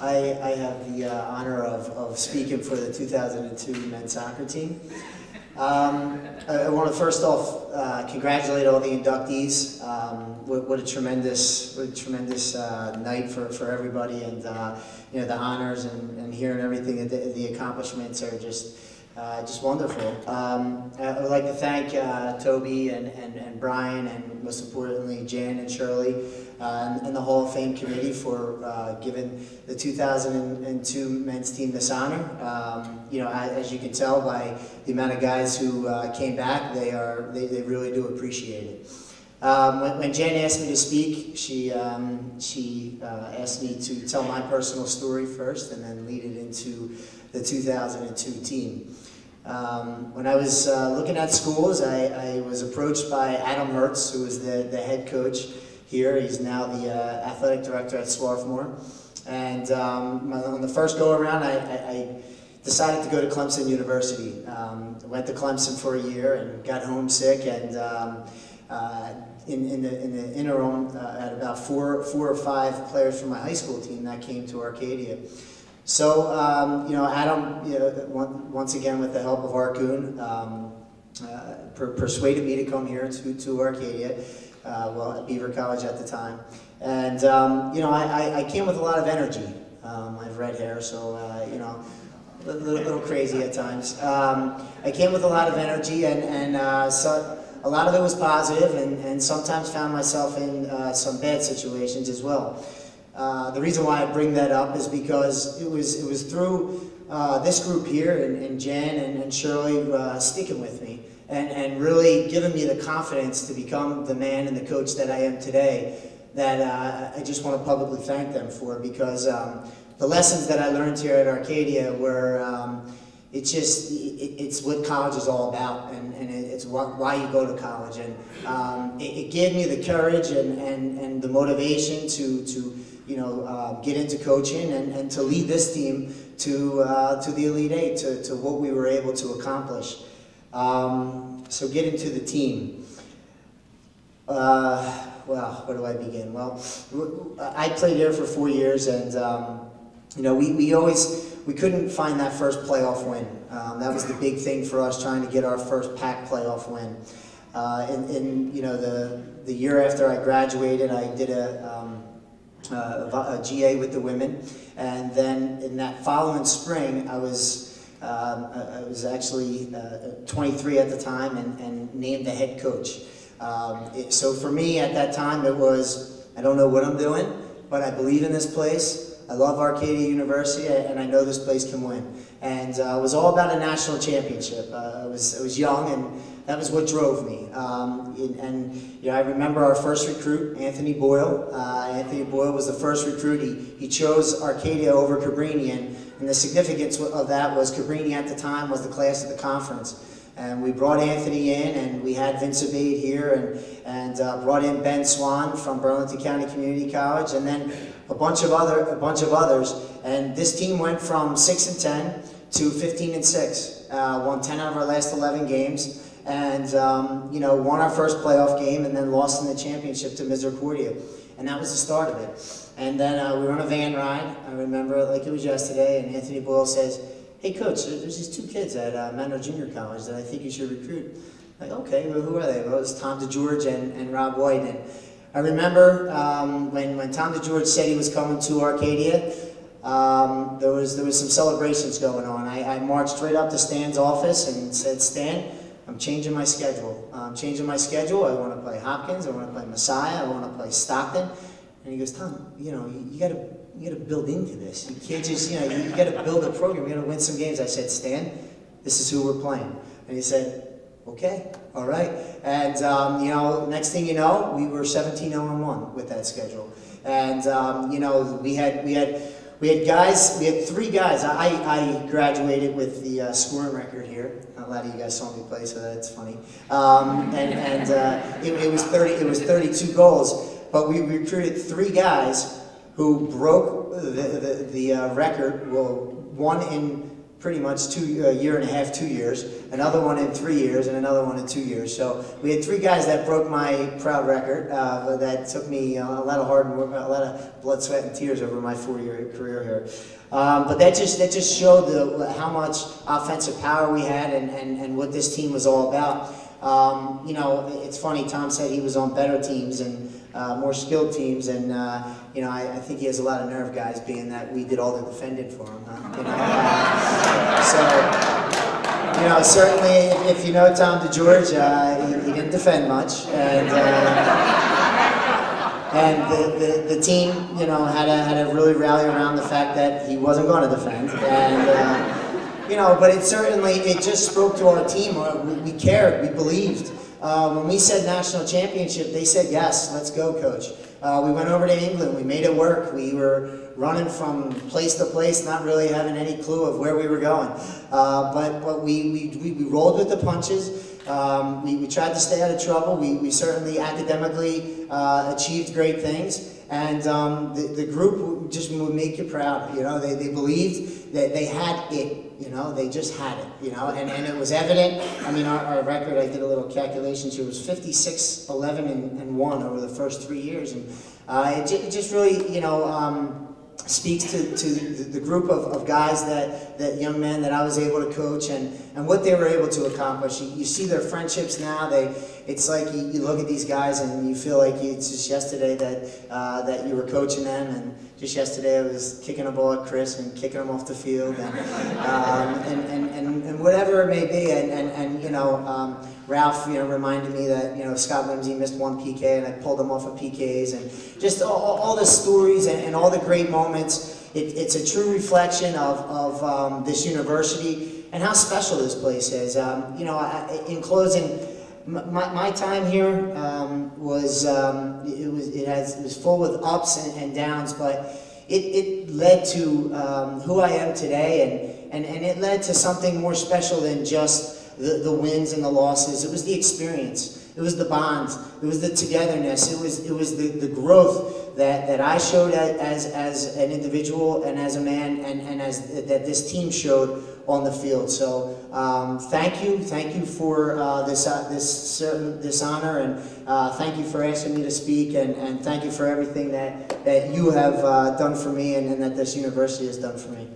I have the honor of speaking for the 2002 men's soccer team. I want to first off congratulate all the inductees. What a tremendous night for everybody, and you know, the honors and hearing everything that the accomplishments are just wonderful. I would like to thank Toby and Brian, and most importantly Jan and Shirley, and the Hall of Fame committee for giving the 2002 men's team this honor. You know, as you can tell by the amount of guys who came back, they really do appreciate it. When Jan asked me to speak, she asked me to tell my personal story first and then lead it into the 2002 team. When I was looking at schools, I was approached by Adam Mertz, who was the head coach here. He's now the athletic director at Swarthmore. And on the first go-around, I decided to go to Clemson University. I went to Clemson for a year and got homesick, and in the interim, I had about four or five players from my high school team that came to Arcadia. So, you know, Adam, you know, once again with the help of Arcoon, persuaded me to come here to Arcadia, well, at Beaver College at the time. And, you know, I came with a lot of energy. I have red hair, so, you know, a little crazy at times. I came with a lot of energy, and so a lot of it was positive, and sometimes found myself in some bad situations as well. The reason why I bring that up is because it was through this group here, and Jan and Shirley sticking with me and really giving me the confidence to become the man and the coach that I am today, that I just want to publicly thank them for, because the lessons that I learned here at Arcadia were it's what college is all about, and it's why you go to college, and it gave me the courage and the motivation to you know, get into coaching and to lead this team to the Elite Eight, to what we were able to accomplish. So getting to the team. Well, where do I begin? Well, I played here for 4 years, and you know, we couldn't find that first playoff win. That was the big thing for us, trying to get our first PAC playoff win. In you know, the year after I graduated, I did a GA with the women, and then in that following spring, I was actually 23 at the time, and named the head coach. So for me at that time, it was, I don't know what I'm doing, but I believe in this place. I love Arcadia University, and I know this place can win. And it was all about a national championship. I was young, and that was what drove me. And you know, I remember our first recruit, Anthony Boyle. Anthony Boyle was the first recruit. He chose Arcadia over Cabrini, and the significance of that was Cabrini at the time was the class of the conference. And we brought Anthony in, and we had Vince Abade here, and brought in Ben Swan from Burlington County Community College, and then a bunch of others. And this team went from 6-10 to 15-6. Won 10 out of our last 11 games, and you know, won our first playoff game, and then lost in the championship to Misericordia. And that was the start of it. And then we were on a van ride. I remember it like it was yesterday. And Anthony Boyle says, "Hey coach, there's these two kids at Manor Junior College that I think you should recruit." I'm like, okay, well, who are they? Well, it was Tom DeGeorge and Rob White. And I remember when Tom DeGeorge said he was coming to Arcadia, there was some celebrations going on. I marched right up to Stan's office and said, "Stan, I'm changing my schedule. I'm changing my schedule. I want to play Hopkins. I want to play Messiah. I want to play Stockton." And he goes, "Tom, you know, you got to build into this. You can't just, you know, you got to build a program. You got to win some games." I said, "Stan, this is who we're playing." And he said, "Okay, all right." And you know, next thing you know, we were 17-0-1 with that schedule. And you know, we had three guys. I graduated with the scoring record here. A lot of you guys saw me play, so that's funny. It was 32 goals. But we recruited three guys who broke the record. Well, one in pretty much a year and a half, 2 years, another one in 3 years, and another one in 2 years. So we had 3 guys that broke my proud record. That took me a lot of hard work, a lot of blood, sweat, and tears over my 4-year career here. But that just showed how much offensive power we had and what this team was all about. You know, it's funny, Tom said he was on better teams and more skilled teams, and you know, I think he has a lot of nerve, guys, being that we did all the defending for him. You know, so you know, certainly if you know Tom DeGeorge, he didn't defend much, and the team, you know, had to really rally around the fact that he wasn't going to defend, and. You know, but it just spoke to our team. We cared, we believed. When we said national championship, they said, yes, let's go, coach. We went over to England, we made it work. We were running from place to place, not really having any clue of where we were going. But we rolled with the punches. We tried to stay out of trouble. We certainly academically achieved great things. And the group just would make you proud. You know, they believed that they had it. You know, they just had it. You know, and it was evident. I mean, our record, I did a little calculations here, was 56, 11, and 1 over the first 3 years, and it just really, you know, speaks to the group of guys that young men that I was able to coach and what they were able to accomplish. You see their friendships now. It's like you look at these guys and you feel like it's just yesterday that you were coaching them, and just yesterday I was kicking a ball at Chris and kicking him off the field, and whatever it may be, and you know, Ralph, you know, reminded me that, you know, Scott Whimsy missed 1 PK and I pulled him off of PKs, and just all the stories and all the great moments. It's a true reflection of this university and how special this place is. You know, in closing, my time here was full with ups and downs, but it led to who I am today, and it led to something more special than just the wins and the losses. It was the experience. It was the bonds. It was the togetherness. It was the growth that I showed as an individual and as a man, and that this team showed on the field. So thank you for this honor, and thank you for asking me to speak, and thank you for everything that you have done for me, and that this university has done for me.